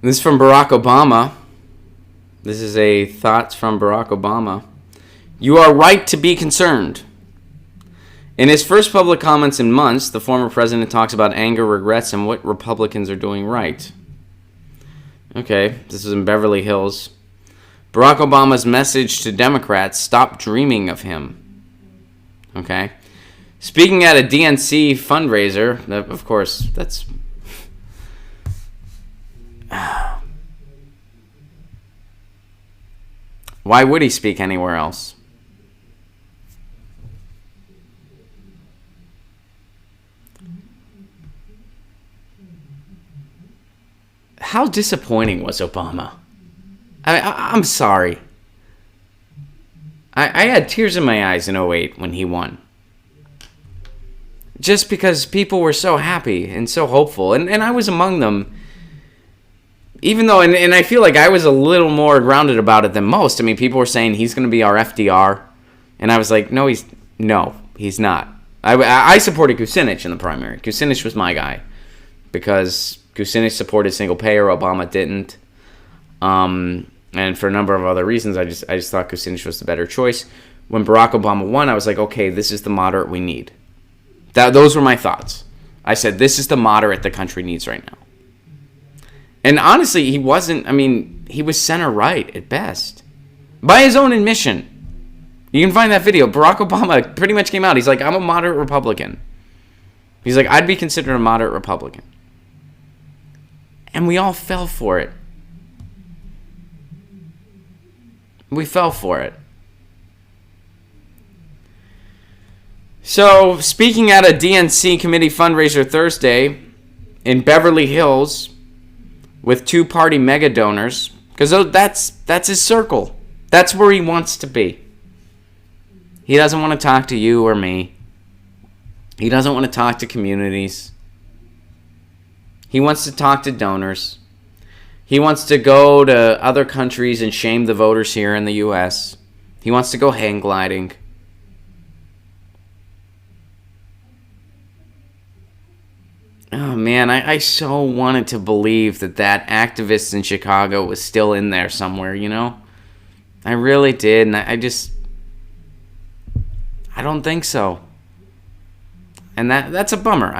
This is from Barack Obama. This is a thoughts from Barack Obama. You are right to be concerned. In his first public comments in months, the former president talks about anger, regrets, and what Republicans are doing right. Okay, this is in Beverly Hills. Barack Obama's message to Democrats, stop dreaming of him. Okay. Speaking at a DNC fundraiser, of course, that's... Why would he speak anywhere else? How disappointing was Obama? I'm sorry. I had tears in my eyes in 2008 when he won. Just because people were so happy and so hopeful. And I was among them. Even though, and I feel like I was a little more grounded about it than most. I mean, people were saying he's going to be our FDR. And I was like, no, he's not. I supported Kucinich in the primary. Kucinich was my guy. Because Kucinich supported single payer, Obama didn't. And for a number of other reasons, I just thought Kucinich was the better choice. When Barack Obama won, I was like, okay, this is the moderate we need. Those were my thoughts. I said, this is the moderate the country needs right now. And honestly, he wasn't, he was center-right at best. By his own admission. You can find that video. Barack Obama pretty much came out. He's like, I'm a moderate Republican. He's like, I'd be considered a moderate Republican. And we all fell for it. We fell for it. So, speaking at a DNC committee fundraiser Thursday in Beverly Hills with two party mega donors, because that's his circle. That's where he wants to be. He doesn't want to talk to you or me. He doesn't want to talk to communities. He wants to talk to donors. He wants to go to other countries and shame the voters here in the U.S. He wants to go hang gliding. Oh, man, I so wanted to believe that activist in Chicago was still in there somewhere, you know? I really did, and I don't think so. And that's a bummer.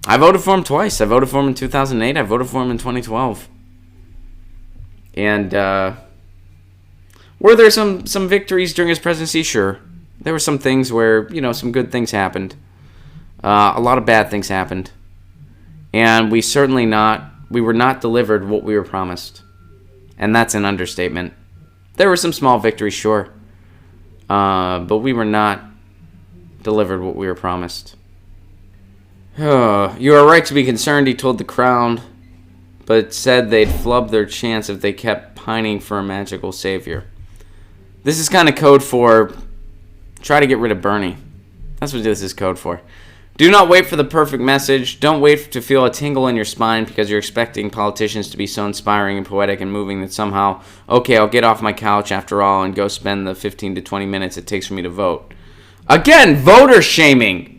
I voted for him twice. I voted for him in 2008. I voted for him in 2012. And were there some victories during his presidency? Sure. There were some things where, some good things happened. A lot of bad things happened. And we were not delivered what we were promised. And that's an understatement. There were some small victories, sure. But we were not delivered what we were promised. You are right to be concerned, he told the crowd, but said they'd flub their chance if they kept pining for a magical savior. This is kind of code for try to get rid of Bernie. That's what this is code for. Do not wait for the perfect message. Don't wait to feel a tingle in your spine because you're expecting politicians to be so inspiring and poetic and moving that somehow, okay, I'll get off my couch after all and go spend the 15 to 20 minutes it takes for me to vote. Again, voter shaming.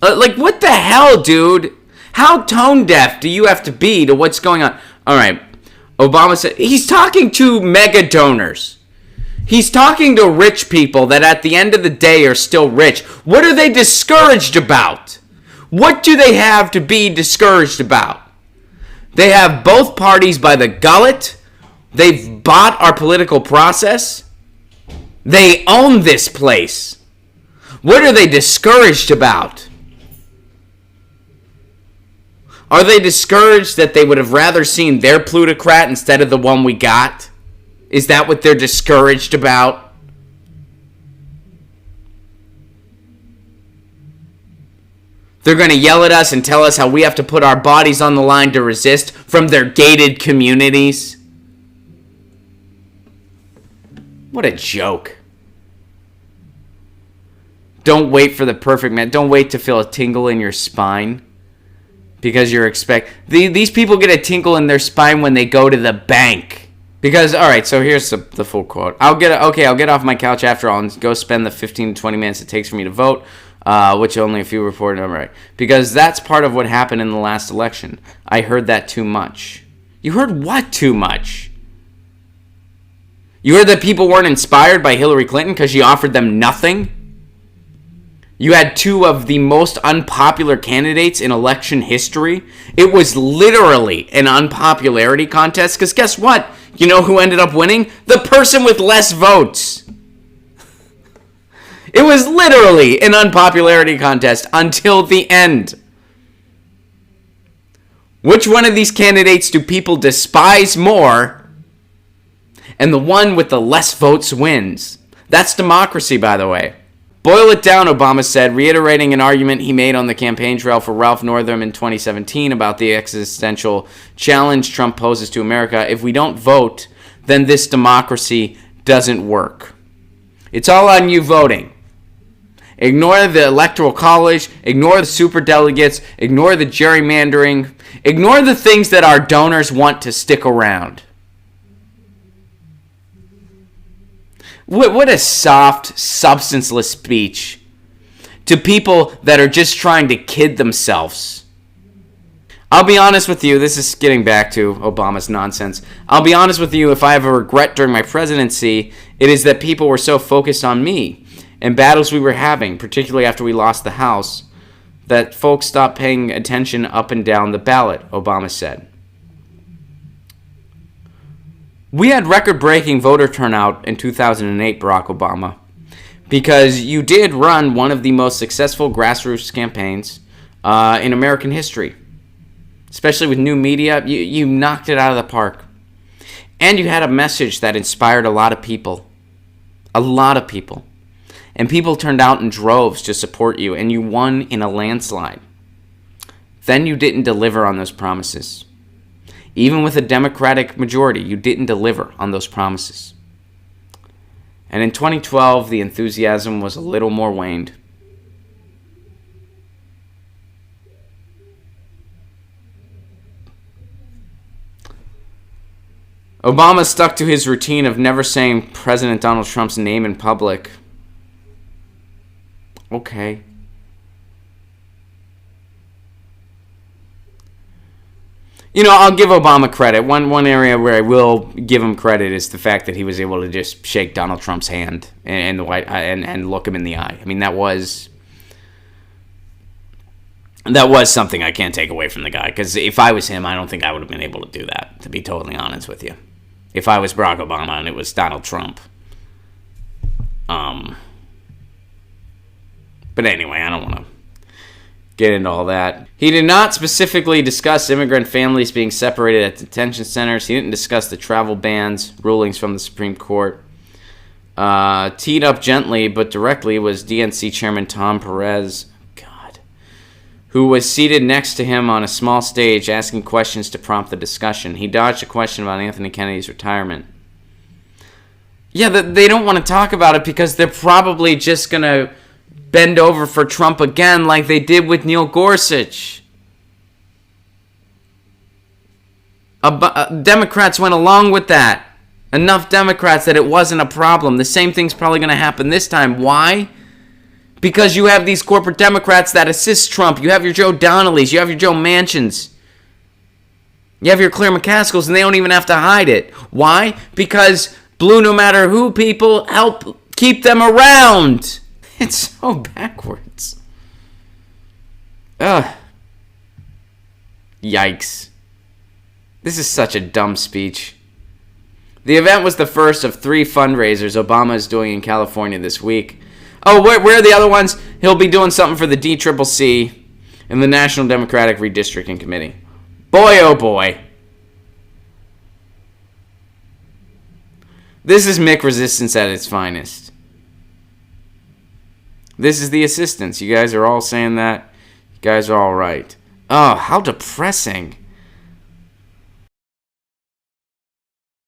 Like, what the hell, dude? How tone deaf do you have to be to what's going on? All right, Obama said he's talking to mega donors. He's talking to rich people that at the end of the day are still rich. What are they discouraged about? What do they have to be discouraged about? They have both parties by the gullet. They've bought our political process. They own this place. What are they discouraged about? Are they discouraged that they would have rather seen their plutocrat instead of the one we got? Is that what they're discouraged about? They're going to yell at us and tell us how we have to put our bodies on the line to resist from their gated communities? What a joke. Don't wait for the perfect man. Don't wait to feel a tingle in your spine. Because you're these people get a tinkle in their spine when they go to the bank. Because, all right, so here's the full quote. I'll get off my couch after all and go spend the 15 to 20 minutes it takes for me to vote. which only a few reported on right. Because that's part of what happened in the last election. I heard that too much. You heard what too much? You heard that people weren't inspired by Hillary Clinton because she offered them nothing? You had two of the most unpopular candidates in election history. It was literally an unpopularity contest because guess what? You know who ended up winning? The person with less votes. It was literally an unpopularity contest until the end. Which one of these candidates do people despise more? And the one with the less votes wins. That's democracy, by the way. Boil it down, Obama said, reiterating an argument he made on the campaign trail for Ralph Northam in 2017 about the existential challenge Trump poses to America. If we don't vote, then this democracy doesn't work. It's all on you voting. Ignore the Electoral College, ignore the superdelegates, ignore the gerrymandering, ignore the things that our donors want to stick around. What a soft, substanceless speech to people that are just trying to kid themselves. I'll be honest with you, this is getting back to Obama's nonsense. I'll be honest with you, if I have a regret during my presidency, it is that people were so focused on me and battles we were having, particularly after we lost the House, that folks stopped paying attention up and down the ballot, Obama said. We had record-breaking voter turnout in 2008, Barack Obama, because you did run one of the most successful grassroots campaigns in American history. Especially with new media, you knocked it out of the park. And you had a message that inspired a lot of people. A lot of people. And people turned out in droves to support you, and you won in a landslide. Then you didn't deliver on those promises. Even with a Democratic majority, you didn't deliver on those promises. And in 2012, the enthusiasm was a little more waned. Obama stuck to his routine of never saying President Donald Trump's name in public. Okay. You know, I'll give Obama credit. One area where I will give him credit is the fact that he was able to just shake Donald Trump's hand and the white and look him in the eye. I mean, that was something I can't take away from the guy. Because if I was him, I don't think I would have been able to do that. To be totally honest with you, if I was Barack Obama and it was Donald Trump. But anyway, I don't want to get into all that. He did not specifically discuss immigrant families being separated at detention centers. He didn't discuss the travel bans, rulings from the Supreme Court. Teed up gently but directly was DNC Chairman Tom Perez, who was seated next to him on a small stage asking questions to prompt the discussion. He dodged a question about Anthony Kennedy's retirement. Yeah, they don't want to talk about it because they're probably just going to bend over for Trump again like they did with Neil Gorsuch. Democrats went along with that. Enough Democrats that it wasn't a problem. The same thing's probably going to happen this time. Why? Because you have these corporate Democrats that assist Trump. You have your Joe Donnellys. You have your Joe Manchins. You have your Claire McCaskills, and they don't even have to hide it. Why? Because blue no matter who people help keep them around. It's so backwards. Ugh. Yikes. This is such a dumb speech. The event was the first of 3 fundraisers Obama is doing in California this week. Oh, where are the other ones? He'll be doing something for the DCCC and the National Democratic Redistricting Committee. Boy, oh boy. This is Mick resistance at its finest. This is the assistants. You guys are all saying that. You guys are all right. Oh, how depressing.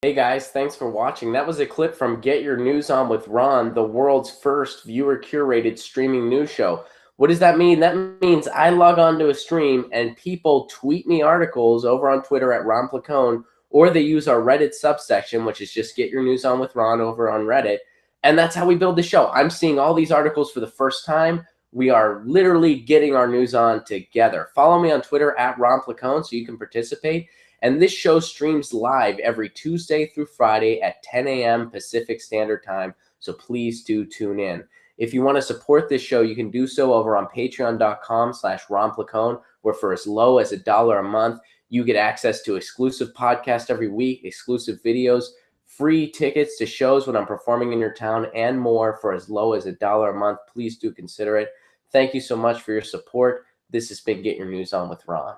Hey guys, thanks for watching. That was a clip from Get Your News On with Ron, the world's first viewer-curated streaming news show. What does that mean? That means I log on to a stream and people tweet me articles over on Twitter at Ron Placone, or they use our Reddit subsection, which is just Get Your News On with Ron over on Reddit. And that's how we build the show. I'm seeing all these articles for the first time. We are literally getting our news on together. Follow me on Twitter at Ron Placone so you can participate. And this show streams live every Tuesday through Friday at 10 a.m. Pacific Standard Time. So please do tune in. If you want to support this show, you can do so over on patreon.com/Ron Placone, where for as low as $1 a month, you get access to exclusive podcasts every week, exclusive videos, free tickets to shows when I'm performing in your town, and more for as low as $1 a month. Please do consider it. Thank you so much for your support. This has been Get Your News On with Ron.